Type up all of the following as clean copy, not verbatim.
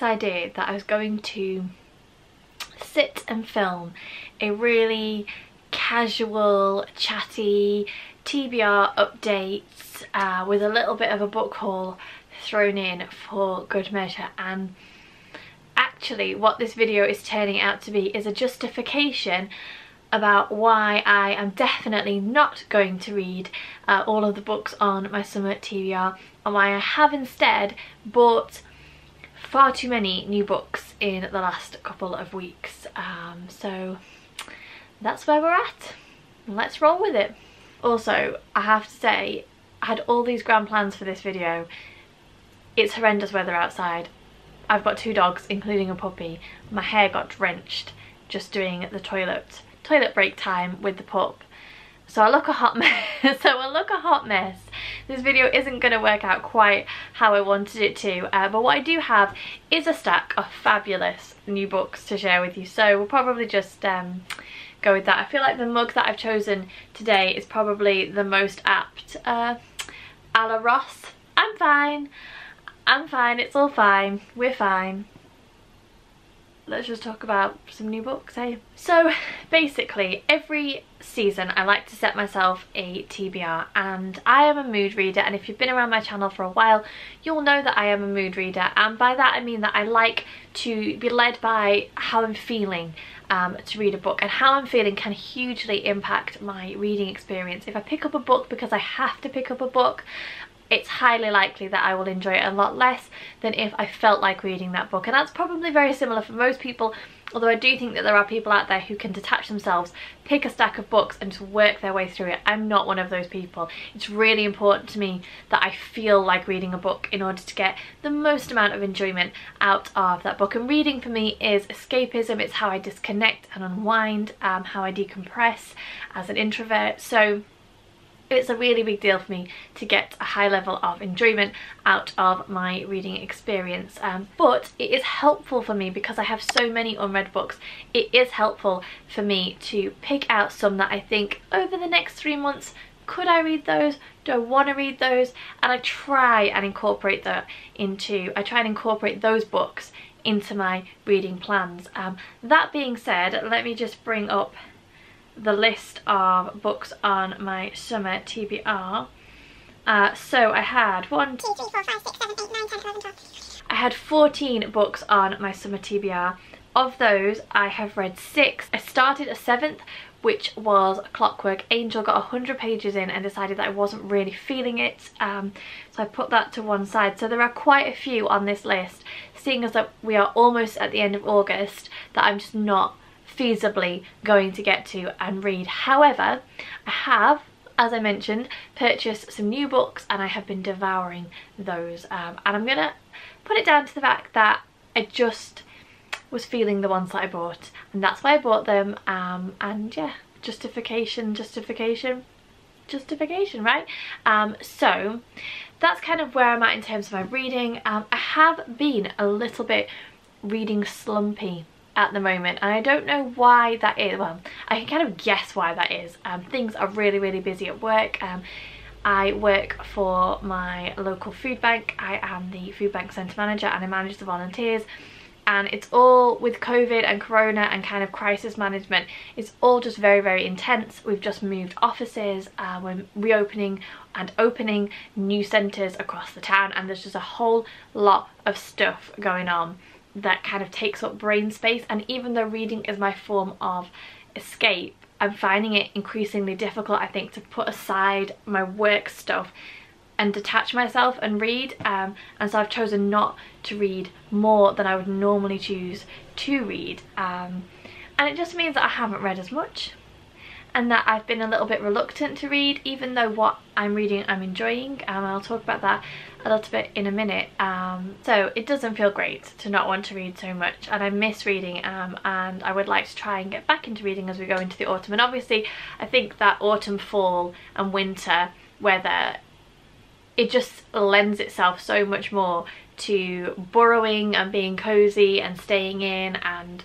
idea that I was going to sit and film a really casual, chatty TBR updates with a little bit of a book haul thrown in for good measure. And actually what this video is turning out to be is a justification about why I am definitely not going to read all of the books on my summer TBR, and why I have instead bought far too many new books in the last couple of weeks. So that's where we're at. Let's roll with it. Also, I have to say, I had all these grand plans for this video. It's horrendous weather outside. I've got 2 dogs, including a puppy. My hair got drenched just doing the toilet break time with the pup. So I look a hot mess. This video isn't going to work out quite how I wanted it to, but what I do have is a stack of fabulous new books to share with you, so we'll probably just go with that. I feel like the mug that I've chosen today is probably the most apt. A la Ross. I'm fine, it's all fine, we're fine. Let's just talk about some new books, eh? So basically every season I like to set myself a TBR, and I am a mood reader, and if you've been around my channel for a while you'll know that I am a mood reader, and by that I mean that I like to be led by how I'm feeling to read a book, and how I'm feeling can hugely impact my reading experience. If I pick up a book because I have to pick up a book, it's highly likely that I will enjoy it a lot less than if I felt like reading that book. And that's probably very similar for most people, although I do think that there are people out there who can detach themselves, pick a stack of books and just work their way through it. I'm not one of those people. It's really important to me that I feel like reading a book in order to get the most amount of enjoyment out of that book. And reading for me is escapism. It's how I disconnect and unwind, how I decompress as an introvert. So it's a really big deal for me to get a high level of enjoyment out of my reading experience, but it is helpful for me because I have so many unread books. It is helpful for me to pick out some that I think over the next 3 months, could I read those? Do I want to read those? And I try and incorporate those books into my reading plans. That being said, let me just bring up the list of books on my summer TBR. So I had 1, 2, 3, 4, 5, 6, 7, 8, 9, 10, 11, 12. I had 14 books on my summer TBR. Of those I have read 6. I started a 7th, which was Clockwork Angel, got 100 pages in and decided that I wasn't really feeling it, so I put that to one side. So there are quite a few on this list, seeing as that we are almost at the end of August, that I'm just not feasibly going to get to and read. However, I have, as I mentioned, purchased some new books and I have been devouring those, and I'm gonna put it down to the fact that I just was feeling the ones that I bought, and that's why I bought them. And yeah, justification, right? So that's kind of where I'm at in terms of my reading. I have been a little bit reading slumpy at the moment, and I don't know why that is. Well, I can kind of guess why that is. Things are really busy at work. I work for my local food bank. I am the food bank centre manager and I manage the volunteers, and it's all with COVID and Corona and kind of crisis management. It's all just very intense. We've just moved offices, we're reopening and opening new centres across the town, and there's just a whole lot of stuff going on that kind of takes up brain space. And even though reading is my form of escape, I'm finding it increasingly difficult, I think, to put aside my work stuff and detach myself and read, and so I've chosen not to read more than I would normally choose to read, and it just means that I haven't read as much, and that I've been a little bit reluctant to read, even though what I'm reading I'm enjoying. I'll talk about that a little bit in a minute. So it doesn't feel great to not want to read so much, and I miss reading, and I would like to try and get back into reading as we go into the autumn. And obviously I think that autumn, fall and winter weather, it just lends itself so much more to burrowing and being cozy and staying in and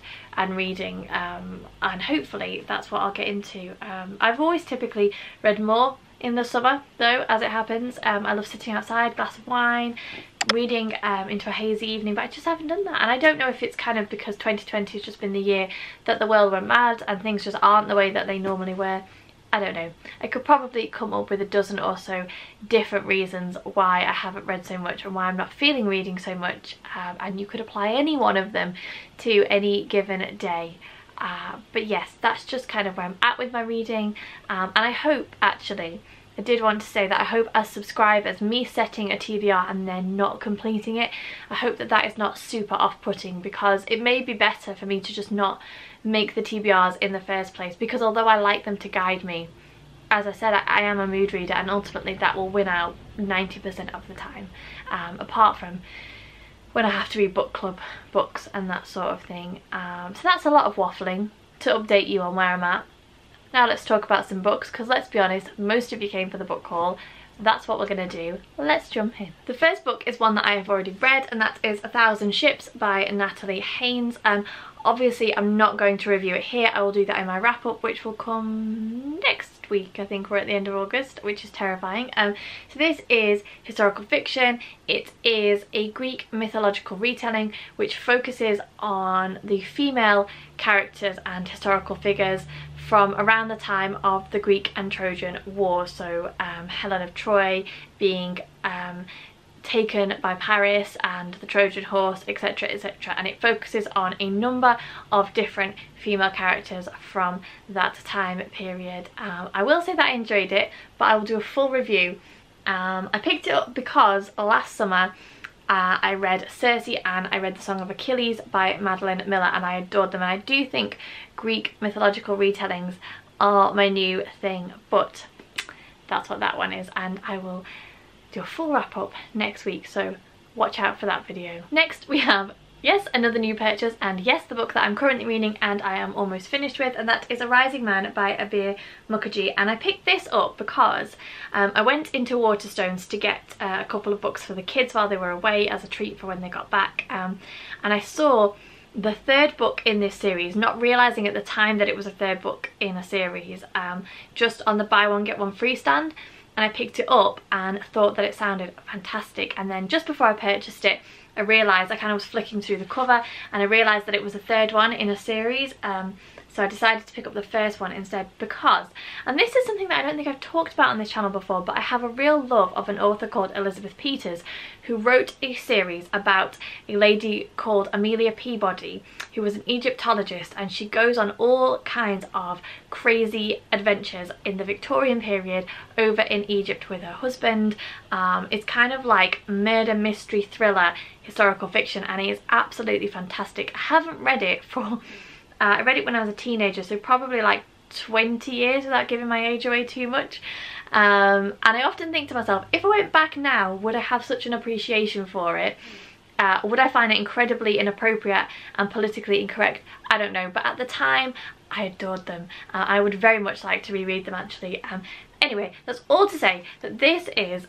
reading, and hopefully that's what I'll get into. I've always typically read more in the summer though, as it happens. I love sitting outside, glass of wine, reading into a hazy evening, but I just haven't done that. And I don't know if it's kind of because 2020 has just been the year that the world went mad and things just aren't the way that they normally were. I don't know. I could probably come up with a dozen or so different reasons why I haven't read so much and why I'm not feeling reading so much, and you could apply any one of them to any given day. But yes, that's just kind of where I'm at with my reading, and I hope, actually, I did want to say that I hope as subscribers, me setting a TBR and then not completing it, I hope that that is not super off-putting, because it may be better for me to just not make the TBRs in the first place, because although I like them to guide me, as I said, I am a mood reader, and ultimately that will win out 90% of the time, apart from when I have to read book club books and that sort of thing. So that's a lot of waffling to update you on where I'm at. Now let's talk about some books, because let's be honest, most of you came for the book haul. That's what we're going to do. Let's jump in. The first book is one that I have already read, and that is 1,000 Ships by Natalie Haynes. Obviously I'm not going to review it here. I will do that in my wrap up, which will come next week. I think we're at the end of August, which is terrifying. So this is historical fiction. It is a Greek mythological retelling which focuses on the female characters and historical figures from around the time of the Greek and Trojan War. So Helen of Troy being taken by Paris and the Trojan horse, etc, etc, and it focuses on a number of different female characters from that time period. I will say that I enjoyed it, but I will do a full review. I picked it up because last summer I read Circe and I read The Song of Achilles by Madeline Miller, and I adored them, and I do think Greek mythological retellings are my new thing, but that's what that one is, and I will do a full wrap up next week, so watch out for that video. Next we have, yes, another new purchase, and yes, the book that I'm currently reading and I am almost finished with, and that is A Rising Man by Abir Mukherjee. And I picked this up because I went into Waterstones to get a couple of books for the kids while they were away as a treat for when they got back, and I saw the third book in this series, not realising at the time that it was a third book in a series, just on the buy one get one free stand. And I picked it up and thought that it sounded fantastic, and then just before I purchased it I realised, I kind of was flicking through the cover and I realised that it was the third one in a series, so I decided to pick up the first one instead because, and this is something that I don't think I've talked about on this channel before, but I have a real love of an author called Elizabeth Peters, who wrote a series about a lady called Amelia Peabody, who was an Egyptologist, and she goes on all kinds of crazy adventures in the Victorian period over in Egypt with her husband. It's kind of like murder mystery thriller historical fiction, and it is absolutely fantastic. I haven't read it for I read it when I was a teenager, so probably like 20 years without giving my age away too much, and I often think to myself, if I went back now, would I have such an appreciation for it? Would I find it incredibly inappropriate and politically incorrect? I don't know, but at the time I adored them. I would very much like to reread them actually. Anyway, that's all to say that this is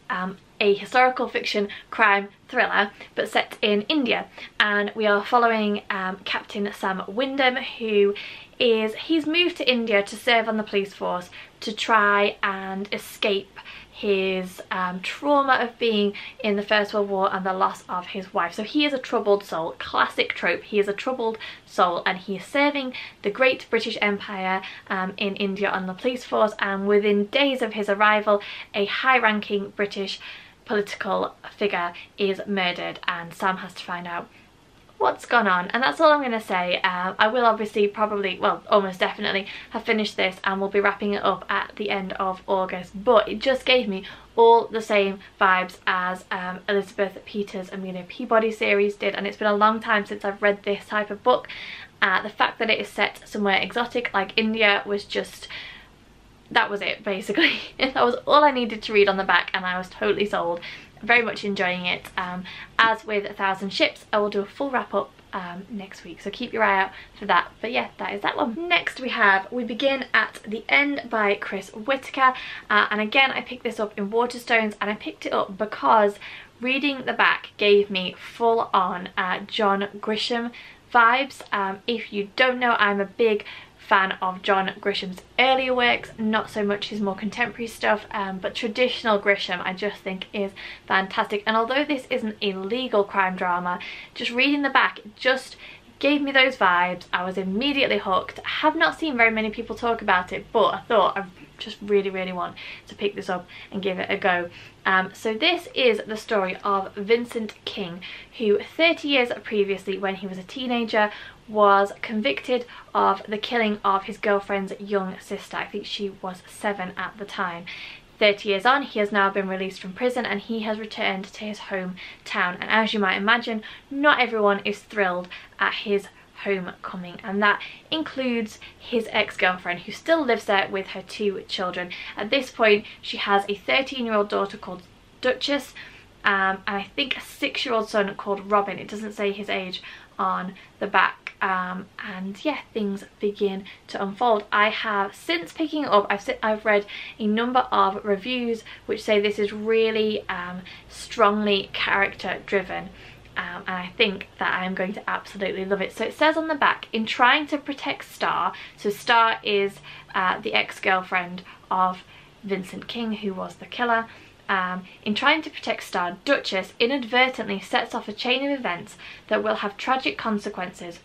a historical fiction crime thriller but set in India, and we are following Captain Sam Wyndham, who he's moved to India to serve on the police force to try and escape his trauma of being in the First World War and the loss of his wife. So he is a troubled soul, classic trope. He is a troubled soul, and he is serving the great British Empire in India on the police force, and within days of his arrival a high-ranking British political figure is murdered, and Sam has to find out what's gone on, and that's all I'm going to say. I will obviously probably, well, almost definitely have finished this and we'll be wrapping it up at the end of August, but it just gave me all the same vibes as Elizabeth Peters' Amelia Peabody series did, and it's been a long time since I've read this type of book. The fact that it is set somewhere exotic like India was just, that was it basically. That was all I needed to read on the back and I was totally sold. Very much enjoying it. As with 1,000 Ships, I will do a full wrap up next week, so keep your eye out for that. But yeah, that is that one. Next we have We Begin at the End by Chris Whitaker, and again I picked this up in Waterstones, and I picked it up because reading the back gave me full on John Grisham vibes. If you don't know, I'm a big fan of John Grisham's earlier works, not so much his more contemporary stuff, but traditional Grisham I just think is fantastic. And although this isn't a legal crime drama, just reading the back just gave me those vibes. I was immediately hooked. I have not seen very many people talk about it, but I thought I just really want to pick this up and give it a go. So this is the story of Vincent King, who 30 years previously, when he was a teenager, was convicted of the killing of his girlfriend's young sister. I think she was 7 at the time. 30 years on, he has now been released from prison and he has returned to his hometown. And as you might imagine, not everyone is thrilled at his homecoming, and that includes his ex-girlfriend, who still lives there with her 2 children. At this point, she has a 13-year-old daughter called Duchess, and I think a 6-year-old son called Robin. It doesn't say his age on the back. And yeah, things begin to unfold. I have, since picking it up, I've read a number of reviews which say this is really strongly character driven, and I think that I am going to absolutely love it. So it says on the back, in trying to protect Star, so Star is the ex-girlfriend of Vincent King, who was the killer. In trying to protect Star, Duchess inadvertently sets off a chain of events that will have tragic consequences,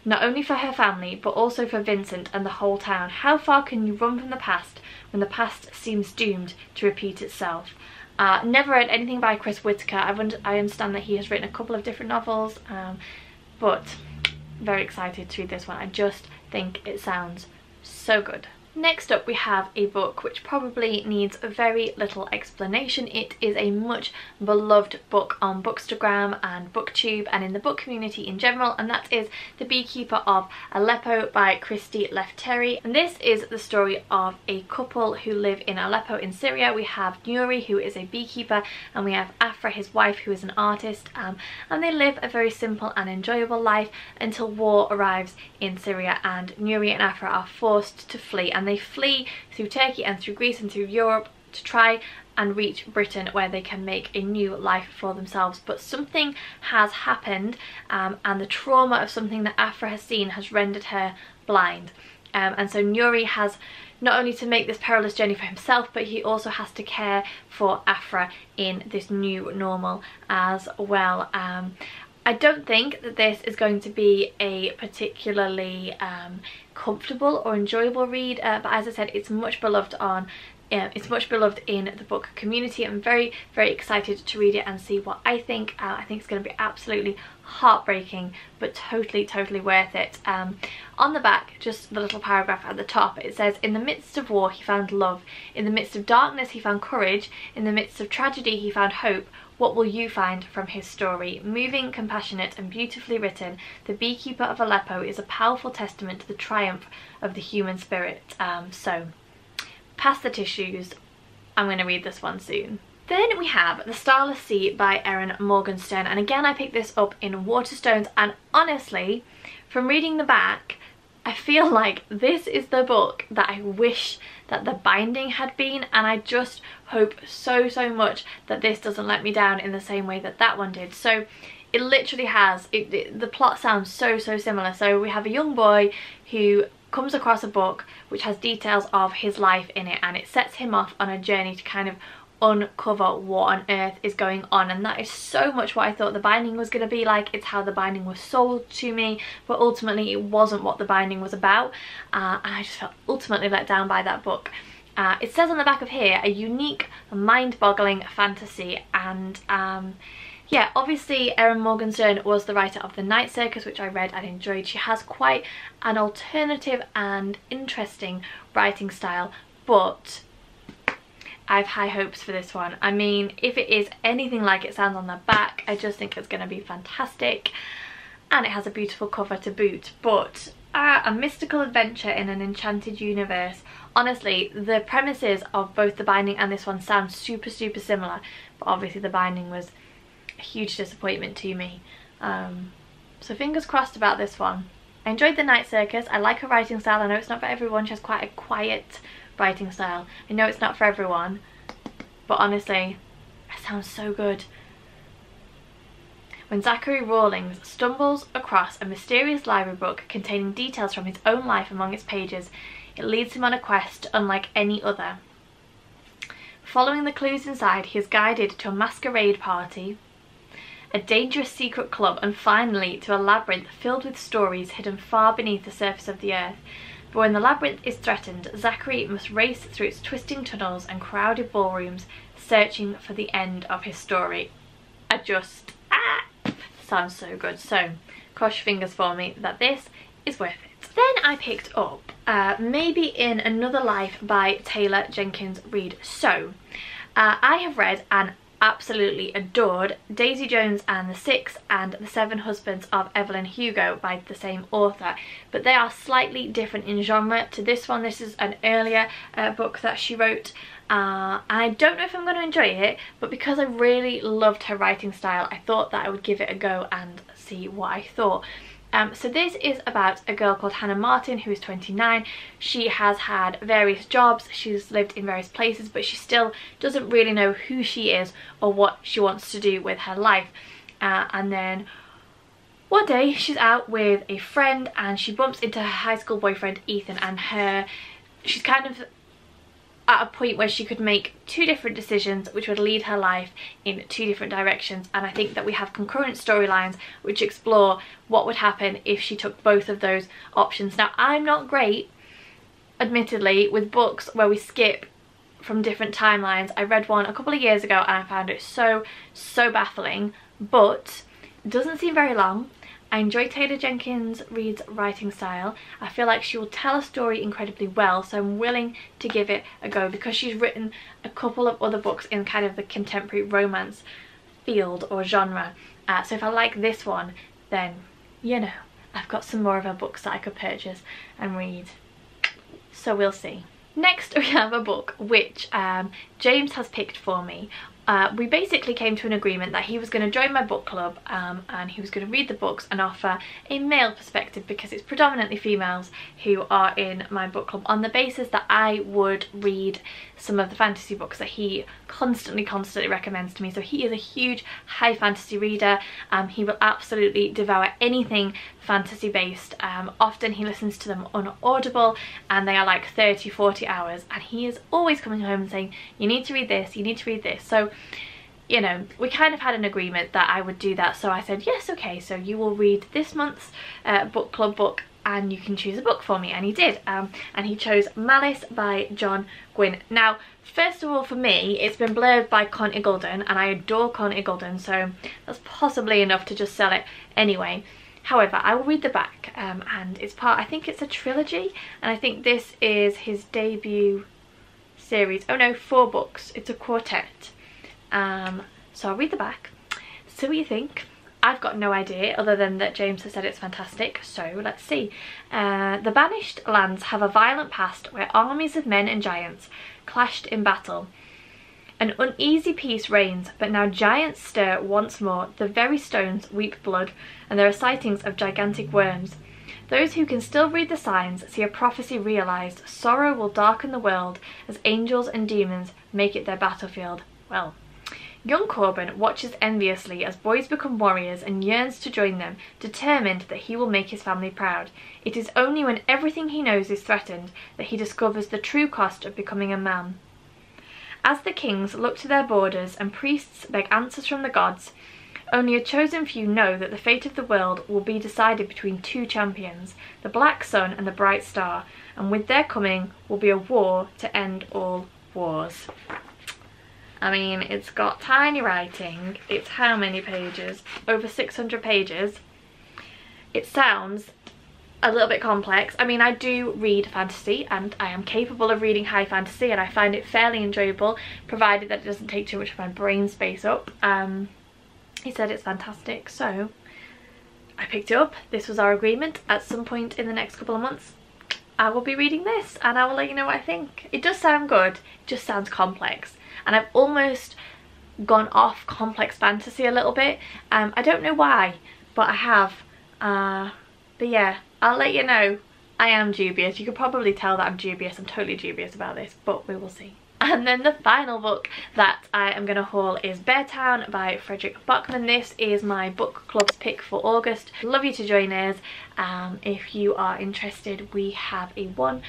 not only for her family, but also for Vincent and the whole town. How far can you run from the past when the past seems doomed to repeat itself? Never read anything by Chris Whitaker. I understand that he has written a couple of different novels, but very excited to read this one. I just think it sounds so good. Next up, we have a book which probably needs very little explanation. It is a much beloved book on Bookstagram and Booktube and in the book community in general, and that is The Beekeeper of Aleppo by Christy Lefteri. And this is the story of a couple who live in Aleppo in Syria. We have Nuri, who is a beekeeper, and we have Afra, his wife, who is an artist, and they live a very simple and enjoyable life until war arrives in Syria, and Nuri and Afra are forced to flee, and they flee through Turkey and through Greece and through Europe to try and reach Britain, where they can make a new life for themselves. But something has happened, and the trauma of something that Afra has seen has rendered her blind. And so Nuri has not only to make this perilous journey for himself, but he also has to care for Afra in this new normal as well. I don't think that this is going to be a particularly comfortable or enjoyable read, but as I said, it's much beloved in the book community. I'm very excited to read it and see what I think. I think it's going to be absolutely heartbreaking, but totally worth it. On the back, just the little paragraph at the top, it says, in the midst of war he found love, in the midst of darkness he found courage, in the midst of tragedy he found hope. What will you find from his story? Moving, compassionate and beautifully written, The Beekeeper of Aleppo is a powerful testament to the triumph of the human spirit. So pass the tissues, I'm going to read this one soon. Then we have The Starless Sea by Erin Morgenstern, and again I picked this up in Waterstones, and honestly, from reading the back, I feel like this is the book that I wish that the binding had been, and I just hope so much that this doesn't let me down in the same way that that one did. So it literally has, the plot sounds so similar. So we have a young boy who comes across a book which has details of his life in it, and it sets him off on a journey to kind of uncover what on earth is going on, and that is so much what I thought the binding was going to be like. It's how the binding was sold to me, but ultimately it wasn't what the binding was about, and I just felt ultimately let down by that book. It says on the back of here, a unique, mind-boggling fantasy, and yeah, obviously Erin Morgenstern was the writer of The Night Circus, which I read and enjoyed. She has quite an alternative and interesting writing style, but I have high hopes for this one. I mean, if it is anything like it sounds on the back, I just think it's going to be fantastic, and it has a beautiful cover to boot. But a mystical adventure in an enchanted universe. Honestly, the premises of both the binding and this one sound super similar, but obviously the binding was a huge disappointment to me. So fingers crossed about this one. I enjoyed The Night Circus. I like her writing style. I know it's not for everyone. She has quite a quiet writing style. I know it's not for everyone, but honestly, it sounds so good. when Zachary Rawlings stumbles across a mysterious library book containing details from his own life among its pages. It leads him on a quest unlike any other. Following the clues inside, he is guided to a masquerade party, a dangerous secret club, and finally to a labyrinth filled with stories hidden far beneath the surface of the earth. But when the labyrinth is threatened, Zachary must race through its twisting tunnels and crowded ballrooms, searching for the end of his story. Sounds so good. So cross your fingers for me that this is worth it. Then I picked up Maybe in Another Life by Taylor Jenkins Reid. So I have read and absolutely adored Daisy Jones and the Six and The Seven Husbands of Evelyn Hugo by the same author, but they are slightly different in genre to this one. This is an earlier book that she wrote. I don't know if I'm going to enjoy it, but because I really loved her writing style, I thought that I would give it a go and see what I thought. So this is about a girl called Hannah Martin who is 29. She has had various jobs, she's lived in various places, but she still doesn't really know who she is or what she wants to do with her life. And then one day she's out with a friend and she bumps into her high school boyfriend Ethan, and she's kind of at a point where she could make two different decisions which would lead her life in two different directions, and I think that we have concurrent storylines which explore what would happen if she took both of those options. Now, I'm not great, admittedly, with books where we skip from different timelines. I read one a couple of years ago and I found it so baffling, but it doesn't seem very long. I enjoy Taylor Jenkins Reid's writing style. I feel like she will tell a story incredibly well, so I'm willing to give it a go because she's written a couple of other books in kind of the contemporary romance field or genre. So if I like this one, then, you know, I've got some more of her books that I could purchase and read. So we'll see. Next we have a book which James has picked for me. We basically came to an agreement that he was going to join my book club and he was going to read the books and offer a male perspective, because it's predominantly females who are in my book club, on the basis that I would read some of the fantasy books that he constantly recommends to me. So he is a huge high fantasy reader. He will absolutely devour anything fantasy based. Often he listens to them on Audible and they are like 30-40 hours, and he is always coming home and saying, you need to read this, you need to read this. So, you know, we kind of had an agreement that I would do that, so I said, yes, okay, so you will read this month's book club book and you can choose a book for me, and he did. And he chose Malice by John Gwynne. Now, first of all, for me, it's been blurred by Con Iggulden, and I adore Con Iggulden, so that's possibly enough to just sell it anyway. However, I will read the back, and it's part, I think it's a trilogy, and I think this is his debut series. Oh no, 4 books. It's a quartet. So I'll read the back, see what you think. I've got no idea other than that James has said it's fantastic, so let's see. The banished lands have a violent past where armies of men and giants clashed in battle. An uneasy peace reigns, but now giants stir once more, the very stones weep blood, and there are sightings of gigantic worms. Those who can still read the signs see a prophecy realised. Sorrow will darken the world as angels and demons make it their battlefield. Well, young Corbin watches enviously as boys become warriors and yearns to join them, determined that he will make his family proud. It is only when everything he knows is threatened that he discovers the true cost of becoming a man. As the kings look to their borders and priests beg answers from the gods, only a chosen few know that the fate of the world will be decided between 2 champions, the Black Sun and the Bright Star, and with their coming will be a war to end all wars. I mean, it's got tiny writing. It's how many pages? Over 600 pages. It sounds a little bit complex. I mean, I do read fantasy and I am capable of reading high fantasy, and I find it fairly enjoyable, provided that it doesn't take too much of my brain space up. He said it's fantastic, so I picked it up. This was our agreement. At some point in the next couple of months, I will be reading this and I will let you know what I think. It does sound good, it just sounds complex. And I've almost gone off complex fantasy a little bit. I don't know why, but I have. But yeah, I'll let you know. I am dubious. You could probably tell that I'm dubious. I'm totally dubious about this, but we will see. And then the final book that I am going to haul is Beartown by Frederick Bachman. This is my book club's pick for August. Love you to join us. If you are interested, we have one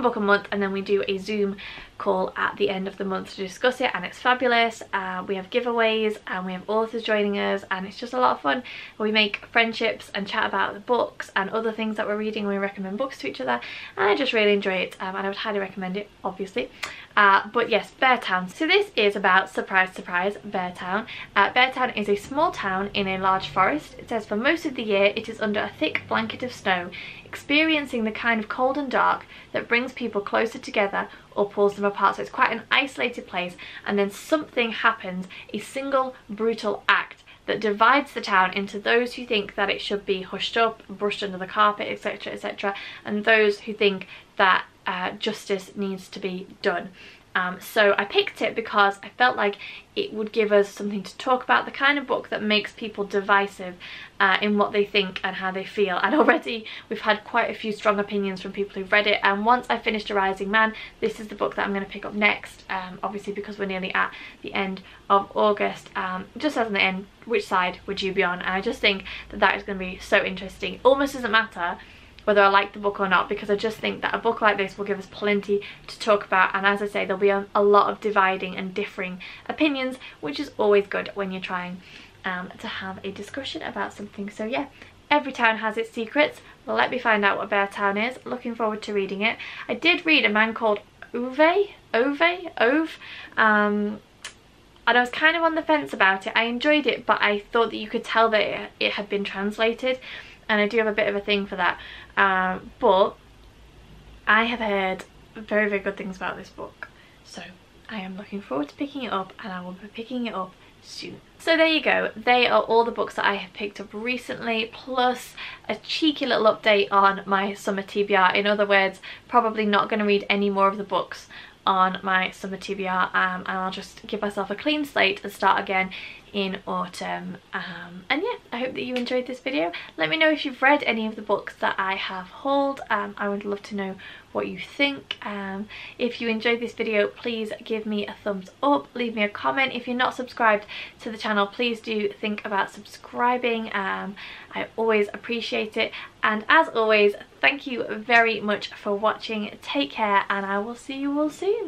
book a month, and then we do a Zoom call at the end of the month to discuss it, and it's fabulous. We have giveaways and we have authors joining us, and it's just a lot of fun. We make friendships and chat about the books and other things that we're reading. We recommend books to each other, and I just really enjoy it, and I would highly recommend it, obviously. But yes, Beartown. So this is about, surprise surprise, Beartown. Beartown is a small town in a large forest. It says for most of the year it is under a thick blanket of snow, experiencing the kind of cold and dark that brings people closer together or pulls them apart. So it's quite an isolated place, and then something happens, a single brutal act that divides the town into those who think that it should be hushed up, brushed under the carpet, etc, etc, and those who think that justice needs to be done. So I picked it because I felt like it would give us something to talk about, the kind of book that makes people divisive in what they think and how they feel. And already we've had quite a few strong opinions from people who've read it, and once I finished A Rising Man, this is the book that I'm going to pick up next, obviously because we're nearly at the end of August. Just as an end, which side would you be on? And I just think that that is going to be so interesting. It almost doesn't matter whether I like the book or not, because I just think that a book like this will give us plenty to talk about, and as I say, there'll be a lot of dividing and differing opinions, which is always good when you're trying to have a discussion about something. So yeah, every town has its secrets. Well, let me find out what Beartown is. Looking forward to reading it. I did read a man called Ove, and I was kind of on the fence about it. I enjoyed it, but I thought that you could tell that it had been translated, and I do have a bit of a thing for that. But I have heard very, very good things about this book, so I am looking forward to picking it up, and I will be picking it up soon. So there you go, they are all the books that I have picked up recently, plus a cheeky little update on my summer TBR. In other words, probably not going to read any more of the books on my summer TBR, and I'll just give myself a clean slate and start again in autumn. And yeah, I hope that you enjoyed this video. Let me know if you've read any of the books that I have hauled. I would love to know what you think. If you enjoyed this video, please give me a thumbs up, leave me a comment. If you're not subscribed to the channel, please do think about subscribing. I always appreciate it, and as always, thank you very much for watching. Take care, and I will see you all soon.